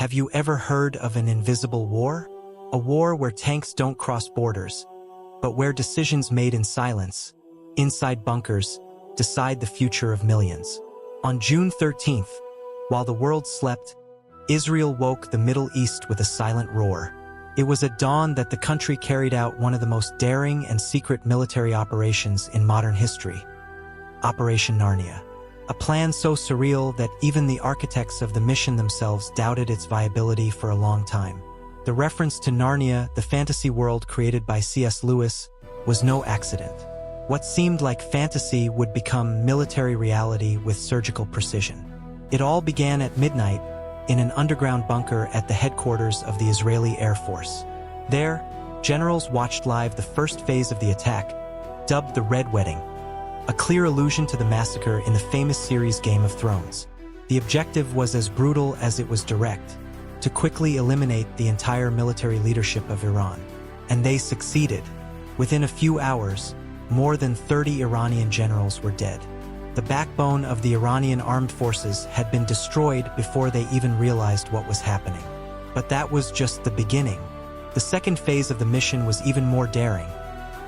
Have you ever heard of an invisible war? A war where tanks don't cross borders, but where decisions made in silence, inside bunkers, decide the future of millions. On June 13th, while the world slept, Israel woke the Middle East with a silent roar. It was at dawn that the country carried out one of the most daring and secret military operations in modern history, Operation Narnia. A plan so surreal that even the architects of the mission themselves doubted its viability for a long time. The reference to Narnia, the fantasy world created by C.S. Lewis, was no accident. What seemed like fantasy would become military reality with surgical precision. It all began at midnight in an underground bunker at the headquarters of the Israeli Air Force. There, generals watched live the first phase of the attack, dubbed the Red Wedding, a clear allusion to the massacre in the famous series Game of Thrones. The objective was as brutal as it was direct, to quickly eliminate the entire military leadership of Iran. And they succeeded. Within a few hours, more than 30 Iranian generals were dead. The backbone of the Iranian armed forces had been destroyed before they even realized what was happening. But that was just the beginning. The second phase of the mission was even more daring.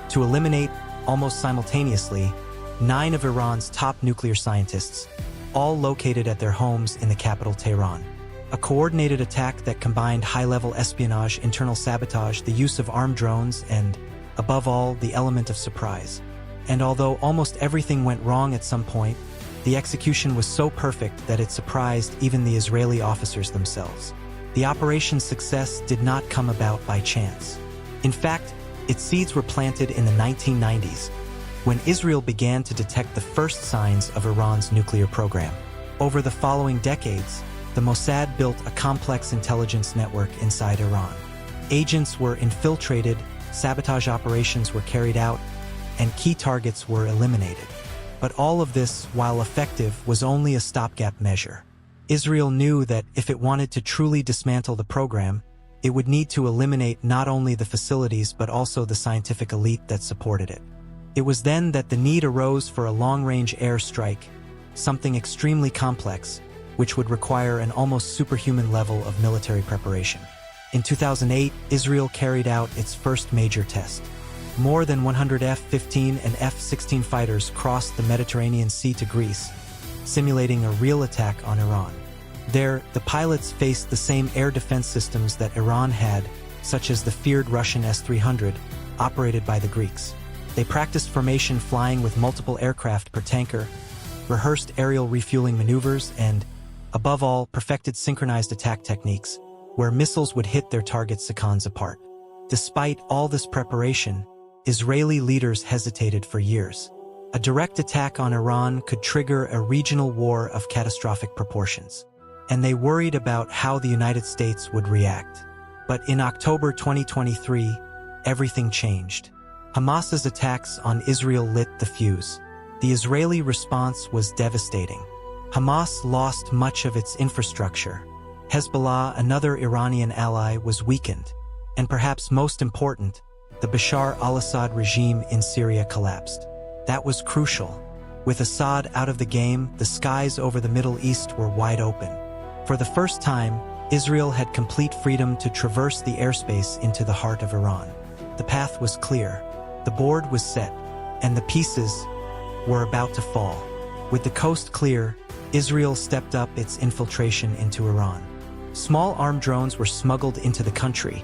To eliminate, almost simultaneously, 9 of Iran's top nuclear scientists, all located at their homes in the capital Tehran. A coordinated attack that combined high-level espionage, internal sabotage, the use of armed drones, and, above all, the element of surprise. And although almost everything went wrong at some point, the execution was so perfect that it surprised even the Israeli officers themselves. The operation's success did not come about by chance. In fact, its seeds were planted in the 1990s, when Israel began to detect the first signs of Iran's nuclear program. Over the following decades, the Mossad built a complex intelligence network inside Iran. Agents were infiltrated, sabotage operations were carried out, and key targets were eliminated. But all of this, while effective, was only a stopgap measure. Israel knew that if it wanted to truly dismantle the program, it would need to eliminate not only the facilities but also the scientific elite that supported it. It was then that the need arose for a long-range air strike, something extremely complex, which would require an almost superhuman level of military preparation. In 2008, Israel carried out its first major test. More than 100 F-15 and F-16 fighters crossed the Mediterranean Sea to Greece, simulating a real attack on Iran. There, the pilots faced the same air defense systems that Iran had, such as the feared Russian S-300, operated by the Greeks. They practiced formation flying with multiple aircraft per tanker, rehearsed aerial refueling maneuvers, and, above all, perfected synchronized attack techniques, where missiles would hit their targets seconds apart. Despite all this preparation, Israeli leaders hesitated for years. A direct attack on Iran could trigger a regional war of catastrophic proportions, and they worried about how the United States would react. But in October 2023, everything changed. Hamas's attacks on Israel lit the fuse. The Israeli response was devastating. Hamas lost much of its infrastructure. Hezbollah, another Iranian ally, was weakened. And perhaps most important, the Bashar al-Assad regime in Syria collapsed. That was crucial. With Assad out of the game, the skies over the Middle East were wide open. For the first time, Israel had complete freedom to traverse the airspace into the heart of Iran. The path was clear. The board was set, and the pieces were about to fall. With the coast clear, Israel stepped up its infiltration into Iran. Small armed drones were smuggled into the country,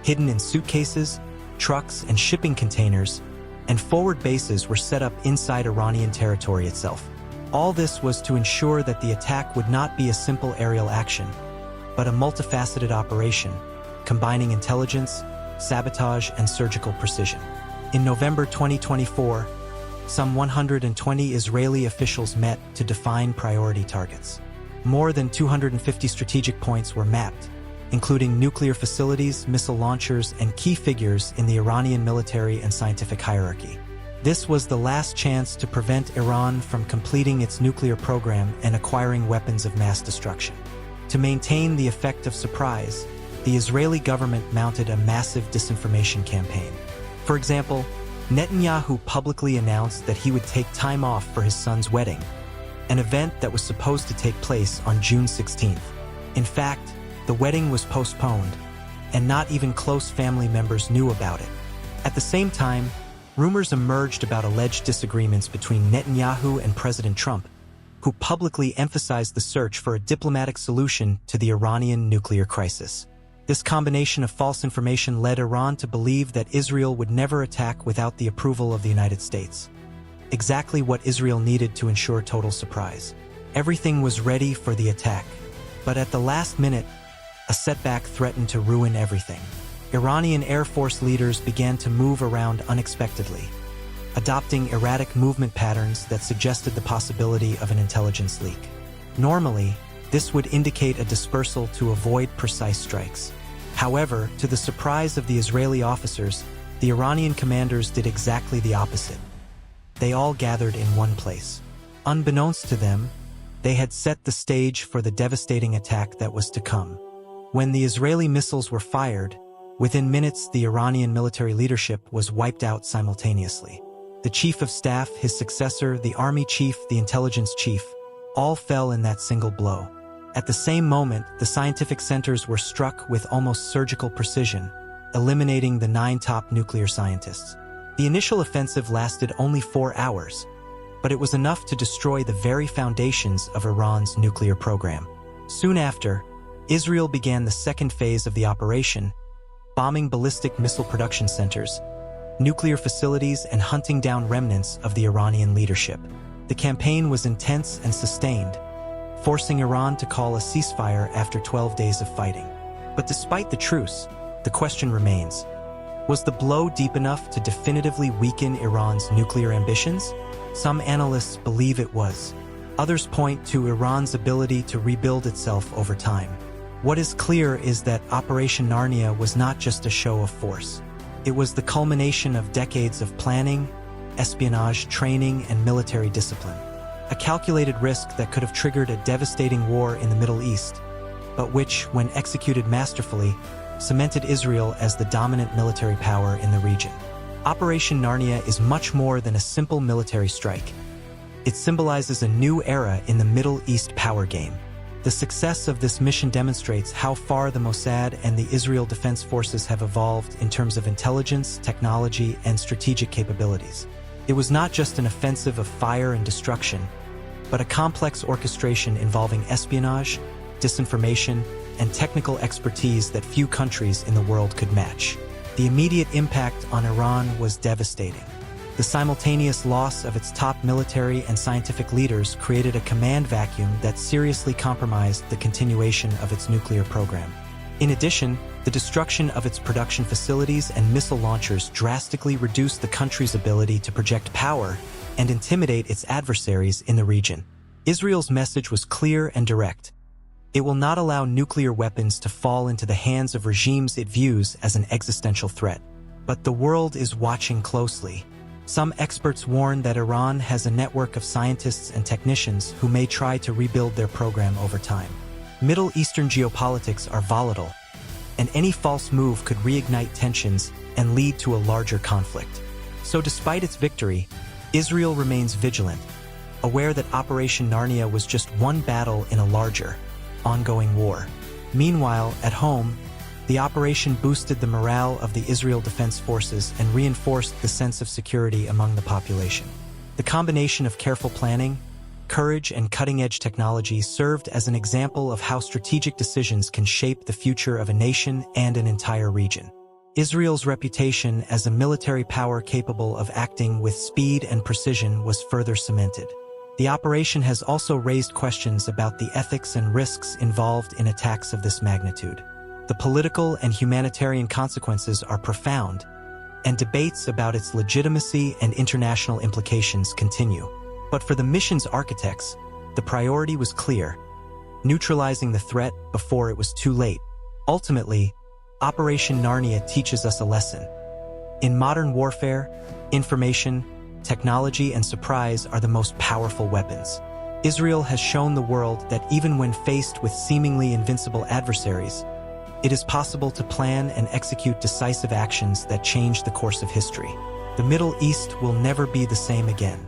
hidden in suitcases, trucks, and shipping containers, and forward bases were set up inside Iranian territory itself. All this was to ensure that the attack would not be a simple aerial action, but a multifaceted operation, combining intelligence, sabotage, and surgical precision. In November 2024, some 120 Israeli officials met to define priority targets. More than 250 strategic points were mapped, including nuclear facilities, missile launchers, and key figures in the Iranian military and scientific hierarchy. This was the last chance to prevent Iran from completing its nuclear program and acquiring weapons of mass destruction. To maintain the effect of surprise, the Israeli government mounted a massive disinformation campaign. For example, Netanyahu publicly announced that he would take time off for his son's wedding, an event that was supposed to take place on June 16th. In fact, The wedding was postponed, and not even close family members knew about it. At the same time, rumors emerged about alleged disagreements between Netanyahu and President Trump, who publicly emphasized the search for a diplomatic solution to the Iranian nuclear crisis. This combination of false information led Iran to believe that Israel would never attack without the approval of the United States. Exactly what Israel needed to ensure total surprise. Everything was ready for the attack, but at the last minute, a setback threatened to ruin everything. Iranian Air Force leaders began to move around unexpectedly, adopting erratic movement patterns that suggested the possibility of an intelligence leak. Normally, this would indicate a dispersal to avoid precise strikes. However, to the surprise of the Israeli officers, the Iranian commanders did exactly the opposite. They all gathered in one place. Unbeknownst to them, they had set the stage for the devastating attack that was to come. When the Israeli missiles were fired, within minutes the Iranian military leadership was wiped out simultaneously. The chief of staff, his successor, the army chief, the intelligence chief, all fell in that single blow. At the same moment, the scientific centers were struck with almost surgical precision, eliminating the 9 top nuclear scientists. The initial offensive lasted only 4 hours, but it was enough to destroy the very foundations of Iran's nuclear program. Soon after, Israel began the second phase of the operation, bombing ballistic missile production centers, nuclear facilities, and hunting down remnants of the Iranian leadership. The campaign was intense and sustained, forcing Iran to call a ceasefire after 12 days of fighting. But despite the truce, the question remains: was the blow deep enough to definitively weaken Iran's nuclear ambitions? Some analysts believe it was. Others point to Iran's ability to rebuild itself over time. What is clear is that Operation Narnia was not just a show of force. It was the culmination of decades of planning, espionage, training, and military discipline. A calculated risk that could have triggered a devastating war in the Middle East, but which, when executed masterfully, cemented Israel as the dominant military power in the region. Operation Narnia is much more than a simple military strike. It symbolizes a new era in the Middle East power game. The success of this mission demonstrates how far the Mossad and the Israel Defense Forces have evolved in terms of intelligence, technology, and strategic capabilities. It was not just an offensive of fire and destruction, but a complex orchestration involving espionage, disinformation, and technical expertise that few countries in the world could match. The immediate impact on Iran was devastating. The simultaneous loss of its top military and scientific leaders created a command vacuum that seriously compromised the continuation of its nuclear program. In addition, the destruction of its production facilities and missile launchers drastically reduced the country's ability to project power and intimidate its adversaries in the region. Israel's message was clear and direct. It will not allow nuclear weapons to fall into the hands of regimes it views as an existential threat. But the world is watching closely. Some experts warn that Iran has a network of scientists and technicians who may try to rebuild their program over time. Middle Eastern geopolitics are volatile, and any false move could reignite tensions and lead to a larger conflict. So despite its victory, Israel remains vigilant, aware that Operation Narnia was just one battle in a larger, ongoing war. Meanwhile, at home, the operation boosted the morale of the Israel Defense Forces and reinforced the sense of security among the population. The combination of careful planning, courage, and cutting-edge technology served as an example of how strategic decisions can shape the future of a nation and an entire region. Israel's reputation as a military power capable of acting with speed and precision was further cemented. The operation has also raised questions about the ethics and risks involved in attacks of this magnitude. The political and humanitarian consequences are profound, and debates about its legitimacy and international implications continue. But for the mission's architects, the priority was clear: neutralizing the threat before it was too late. Ultimately, Operation Narnia teaches us a lesson. In modern warfare, information, technology, and surprise are the most powerful weapons. Israel has shown the world that even when faced with seemingly invincible adversaries, it is possible to plan and execute decisive actions that change the course of history. The Middle East will never be the same again.